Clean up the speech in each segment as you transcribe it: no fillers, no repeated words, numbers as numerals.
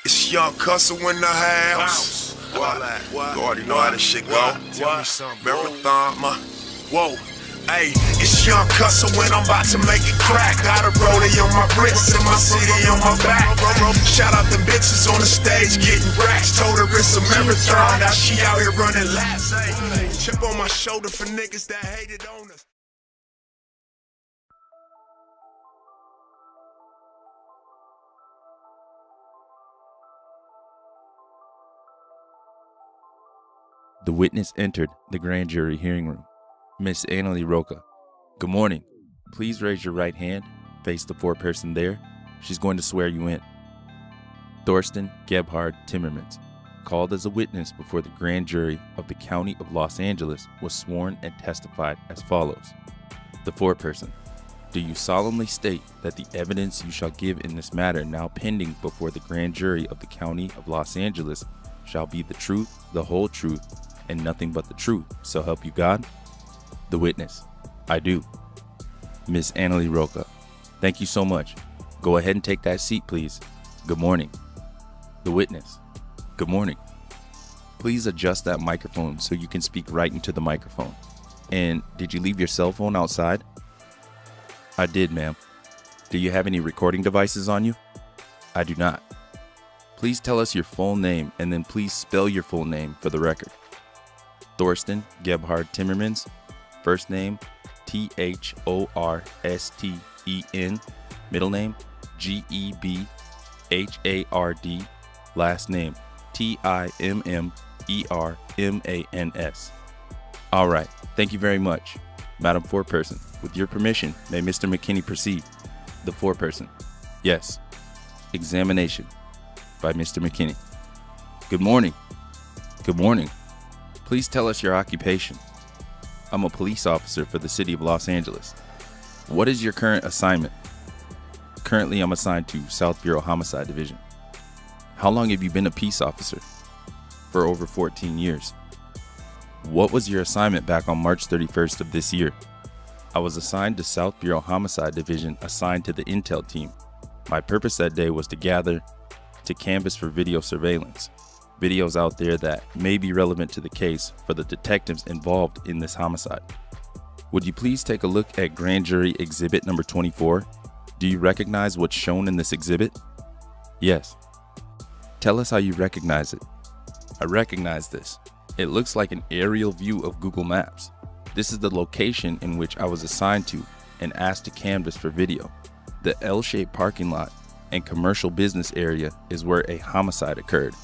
It's Young Hustle in the house. What? You already know how this shit go. Marathon, whoa. Hey, it's Young Hustle when I'm about to make it crack. Got a rollie on my wrist and my city on my back. Shout out the bitches on the stage getting racks. Told her it's a marathon, now she out here running laps. Hey, chip on my shoulder for niggas that hated on us. The witness entered the grand jury hearing room. Miss Annalie Roca, good morning. Please raise your right hand, face the foreperson there. She's going to swear you in. Thorsten Gebhard Timmermans, called as a witness before the grand jury of the County of Los Angeles, was sworn and testified as follows. The foreperson, do you solemnly state that the evidence you shall give in this matter now pending before the grand jury of the County of Los Angeles shall be the truth, the whole truth, and nothing but the truth, so help you God? The witness, I do. Miss Annalie Roca, thank you so much. Go ahead and take that seat, please. Good morning. The witness, good morning. Please adjust that microphone so you can speak right into the microphone. And did you leave your cell phone outside? I did, ma'am. Do you have any recording devices on you? I do not. Please tell us your full name and then please spell your full name for the record. Thorsten Gebhard Timmermans, first name Thorsten, middle name Gebhard, last name Timmermans. All right, thank you very much. Madam Foreperson, with your permission, may Mr. McKinney proceed? The Foreperson, yes. Examination by Mr. McKinney. Good morning. Good morning. Please tell us your occupation. I'm a police officer for the city of Los Angeles. What is your current assignment? Currently, I'm assigned to South Bureau Homicide Division. How long have you been a peace officer? For over 14 years. What was your assignment back on March 31st of this year? I was assigned to South Bureau Homicide Division, assigned to the intel team. My purpose that day was to canvass for video surveillance. Videos out there that may be relevant to the case for the detectives involved in this homicide. Would you please take a look at Grand Jury Exhibit number 24? Do you recognize what's shown in this exhibit? Yes. Tell us how you recognize it. I recognize this. It looks like an aerial view of Google Maps. This is the location in which I was assigned to and asked to canvass for video. The L-shaped parking lot and commercial business area is where a homicide occurred.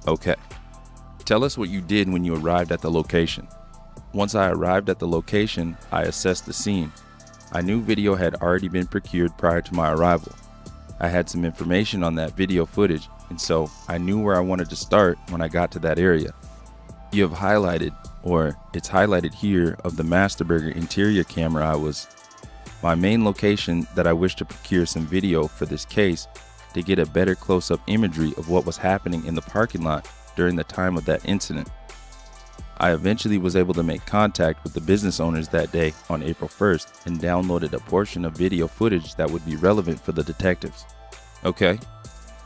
Okay. Tell us what you did when you arrived at the location. Once I arrived at the location, I assessed the scene. I knew video had already been procured prior to my arrival. I had some information on that video footage, and so I knew where I wanted to start when I got to that area. You have highlighted, or it's highlighted here, of the Master Burger interior camera. My main location that I wish to procure some video for this case to get a better close-up imagery of what was happening in the parking lot during the time of that incident. I eventually was able to make contact with the business owners that day on April 1st and downloaded a portion of video footage that would be relevant for the detectives. Okay.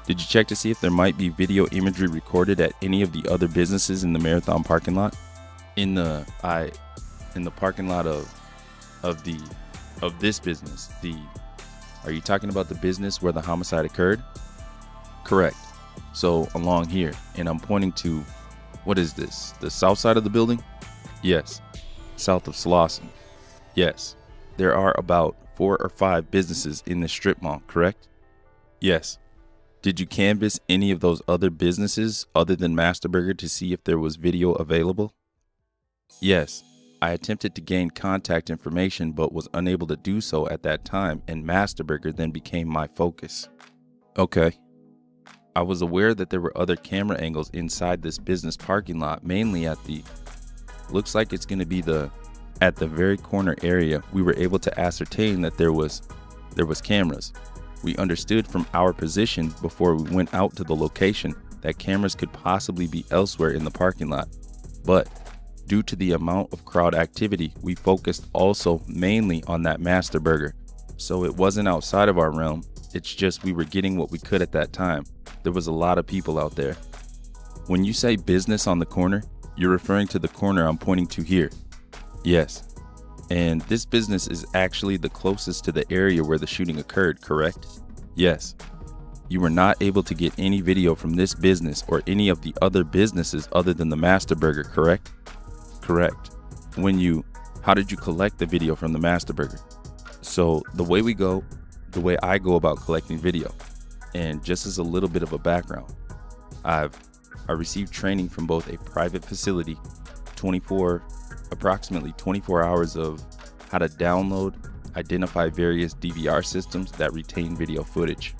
Did you check to see if there might be video imagery recorded at any of the other businesses in the Marathon parking lot? In the parking lot of this business, are you talking about the business where the homicide occurred? Correct. So along here, and I'm pointing to, what is this? The south side of the building? Yes. South of Slauson. Yes. There are about 4 or 5 businesses in this strip mall, correct? Yes. Did you canvass any of those other businesses other than Master Burger to see if there was video available? Yes. I attempted to gain contact information but was unable to do so at that time, and Master Burger then became my focus. Okay. I was aware that there were other camera angles inside this business parking lot, mainly at the, looks like it's going to be at the very corner area. We were able to ascertain that there was cameras. We understood from our position before we went out to the location that cameras could possibly be elsewhere in the parking lot, but due to the amount of crowd activity, we focused also mainly on that Master Burger. So it wasn't outside of our realm. It's just we were getting what we could at that time. There was a lot of people out there. When you say business on the corner, you're referring to the corner I'm pointing to here. Yes. And this business is actually the closest to the area where the shooting occurred, correct? Yes. You were not able to get any video from this business or any of the other businesses other than the Master Burger, correct? Correct. How did you collect the video from the Master Burger? So the way I go about collecting video, and just as a little bit of a background, I received training from both a private facility, approximately 24 hours of how to download, identify various DVR systems that retain video footage.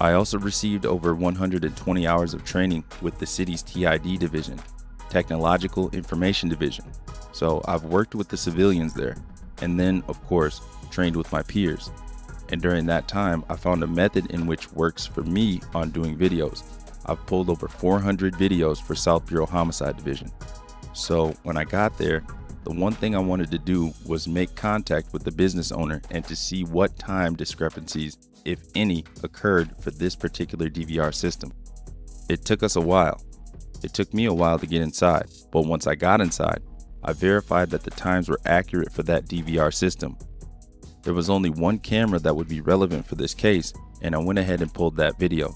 I also received over 120 hours of training with the city's TID division, Technological Information Division. So I've worked with the civilians there, and then, of course, trained with my peers. And during that time, I found a method in which works for me on doing videos. I've pulled over 400 videos for South Bureau Homicide Division. So when I got there, the one thing I wanted to do was make contact with the business owner and to see what time discrepancies, if any, occurred for this particular DVR system. It took us a while. It took me a while to get inside, but once I got inside, I verified that the times were accurate for that DVR system. There was only one camera that would be relevant for this case, and I went ahead and pulled that video.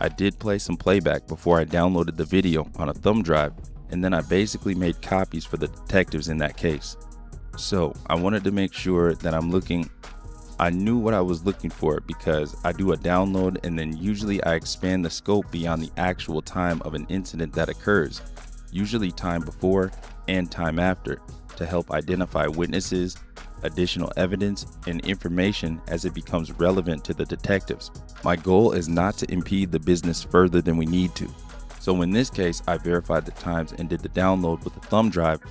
I did play some playback before I downloaded the video on a thumb drive, and then I basically made copies for the detectives in that case. So I wanted to make sure that I knew what I was looking for, because I do a download and then usually I expand the scope beyond the actual time of an incident that occurs, usually time before and time after, to help identify witnesses, additional evidence, and information as it becomes relevant to the detectives. My goal is not to impede the business further than we need to. So in this case, I verified the times and did the download with a thumb drive,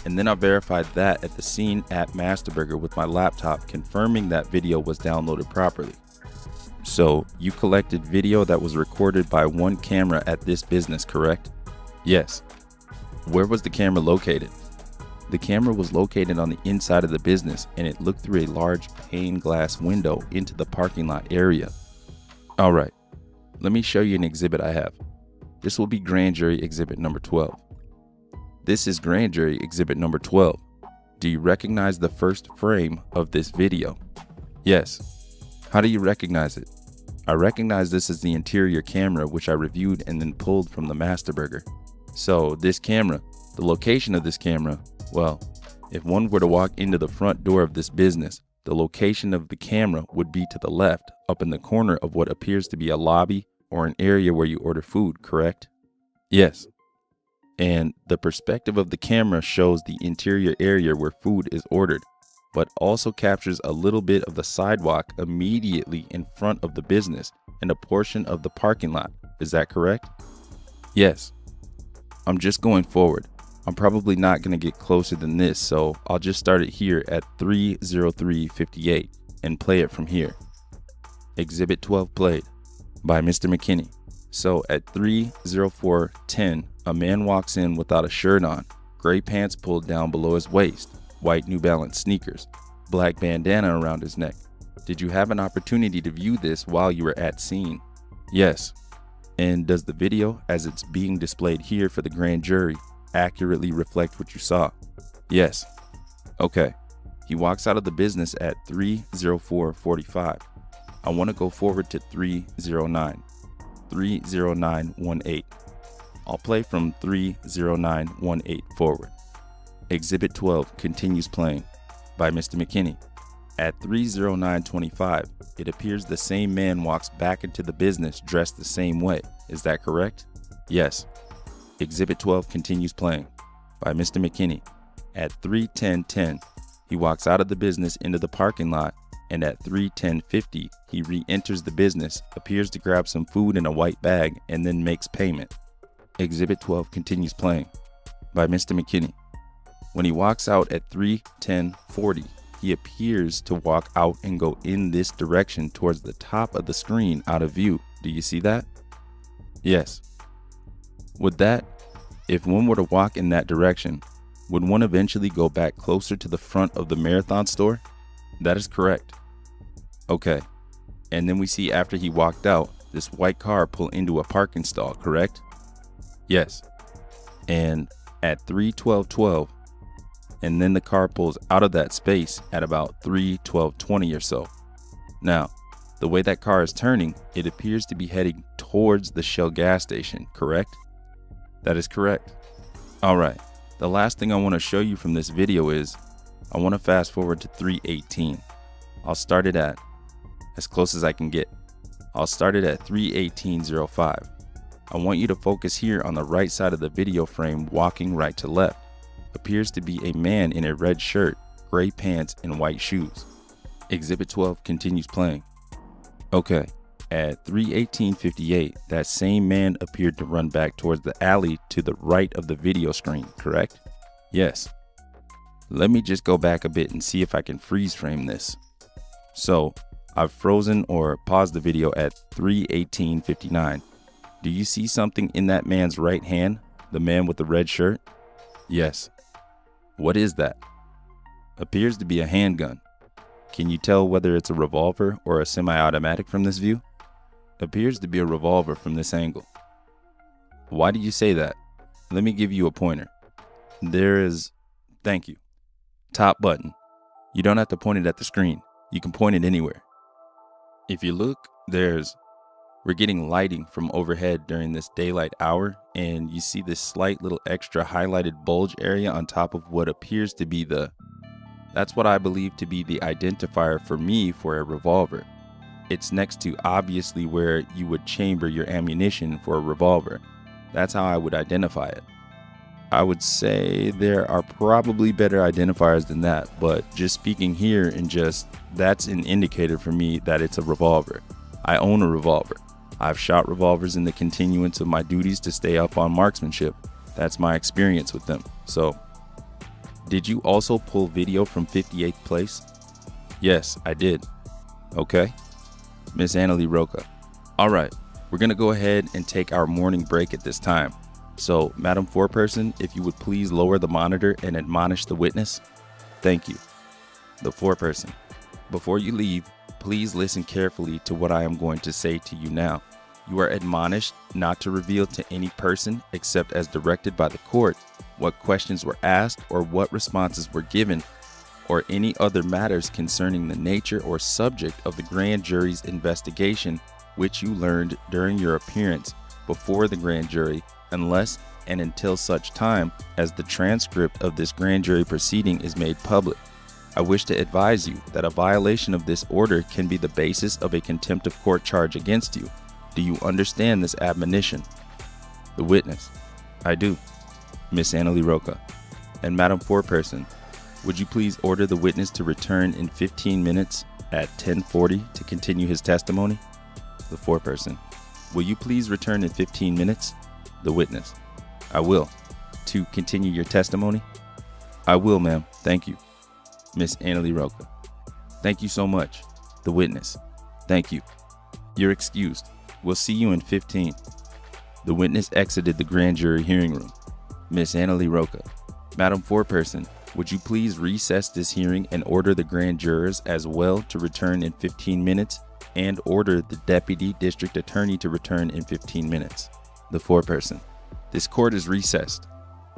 and then I verified that at the scene at Master Burger with my laptop, confirming that video was downloaded properly. So you collected video that was recorded by one camera at this business, correct? Yes. Where was the camera located? The camera was located on the inside of the business, and it looked through a large pane glass window into the parking lot area. All right, let me show you an exhibit I have. This will be Grand Jury Exhibit number 12. This is Grand Jury Exhibit number 12. Do you recognize the first frame of this video? Yes. How do you recognize it? I recognize this as the interior camera, which I reviewed and then pulled from the Master Burger. So this camera, the location of this camera, well, if one were to walk into the front door of this business, the location of the camera would be to the left, up in the corner of what appears to be a lobby or an area where you order food, correct? Yes. And the perspective of the camera shows the interior area where food is ordered, but also captures a little bit of the sidewalk immediately in front of the business and a portion of the parking lot. Is that correct? Yes. I'm just going forward. I'm probably not going to get closer than this, so I'll just start it here at 3:03:58 and play it from here. Exhibit 12 played by Mr. McKinney. So at 3:04:10, a man walks in without a shirt on, gray pants pulled down below his waist, white New Balance sneakers, black bandana around his neck. Did you have an opportunity to view this while you were at scene? Yes. And does the video, as it's being displayed here for the grand jury, accurately reflect what you saw? Yes. Okay. He walks out of the business at 3:04:45. I want to go forward to 3:09:18. I'll play from 3:09:18 forward. Exhibit 12 continues playing by Mr. McKinney. At 3:09:25, it appears the same man walks back into the business dressed the same way. Is that correct? Yes. Exhibit 12 continues playing by Mr. McKinney. At 3:10:10, he walks out of the business into the parking lot, and at 3:10:50, he re-enters the business, appears to grab some food in a white bag, and then makes payment. Exhibit 12 continues playing by Mr. McKinney. When he walks out at 3:10:40, he appears to walk out and go in this direction towards the top of the screen out of view. Do you see that? Yes. Would that, if one were to walk in that direction, would one eventually go back closer to the front of the Marathon store? That is correct. Okay. And then we see after he walked out, this white car pull into a parking stall, correct? Yes. And at 3:12:12, and then the car pulls out of that space at about 3:12:20 or so. Now, the way that car is turning, it appears to be heading towards the Shell gas station, correct? That is correct. All right. The last thing I want to show you from this video is I want to fast forward to 3:18. I'll start it at as close as I can get. I'll start it at 3:18:05. I want you to focus here on the right side of the video frame, walking right to left. Appears to be a man in a red shirt, gray pants, and white shoes. Exhibit 12 continues playing. Okay, at 3:18:58, that same man appeared to run back towards the alley to the right of the video screen, correct? Yes. Let me just go back a bit and see if I can freeze frame this. So, I've frozen or paused the video at 3:18:59. Do you see something in that man's right hand, the man with the red shirt? Yes. What is that? Appears to be a handgun. Can you tell whether it's a revolver or a semi-automatic from this view? Appears to be a revolver from this angle. Why do you say that? Let me give you a pointer. There is, thank you, top button. You don't have to point it at the screen. You can point it anywhere. If you look, we're getting lighting from overhead during this daylight hour, and you see this slight little extra highlighted bulge area on top of what appears to be that's what I believe to be the identifier for me for a revolver. It's next to obviously where you would chamber your ammunition for a revolver. That's how I would identify it. I would say there are probably better identifiers than that, but just speaking here and that's an indicator for me that it's a revolver. I own a revolver. I've shot revolvers in the continuance of my duties to stay up on marksmanship. That's my experience with them. So, did you also pull video from 58th place? Yes, I did. Okay. Miss Annalie Roca. All right, we're gonna go ahead and take our morning break at this time. So, Madam Foreperson, if you would please lower the monitor and admonish the witness. Thank you. The Foreperson. Before you leave, please listen carefully to what I am going to say to you now. You are admonished not to reveal to any person, except as directed by the court, what questions were asked or what responses were given, or any other matters concerning the nature or subject of the grand jury's investigation, which you learned during your appearance before the grand jury, unless and until such time as the transcript of this grand jury proceeding is made public. I wish to advise you that a violation of this order can be the basis of a contempt of court charge against you. Do you understand this admonition? The witness. I do. Miss Annalie Roca. And Madam Foreperson, would you please order the witness to return in 15 minutes at 10:40 to continue his testimony? The Foreperson. Will you please return in 15 minutes? The witness. I will. To continue your testimony? I will, ma'am. Thank you. Miss Annalie Roca. Thank you so much. The witness. Thank you. You're excused. We'll see you in 15. The witness exited the grand jury hearing room. Miss Annalie Roca. Madam Foreperson, would you please recess this hearing and order the grand jurors as well to return in 15 minutes and order the Deputy District Attorney to return in 15 minutes? The Foreperson. This court is recessed.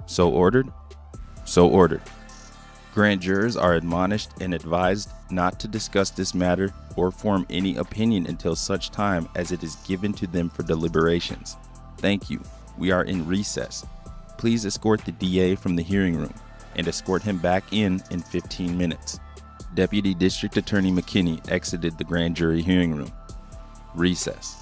So ordered? So ordered. Grand jurors are admonished and advised not to discuss this matter or form any opinion until such time as it is given to them for deliberations. Thank you. We are in recess. Please escort the DA from the hearing room and escort him back in 15 minutes. Deputy District Attorney McKinney exited the grand jury hearing room. Recess.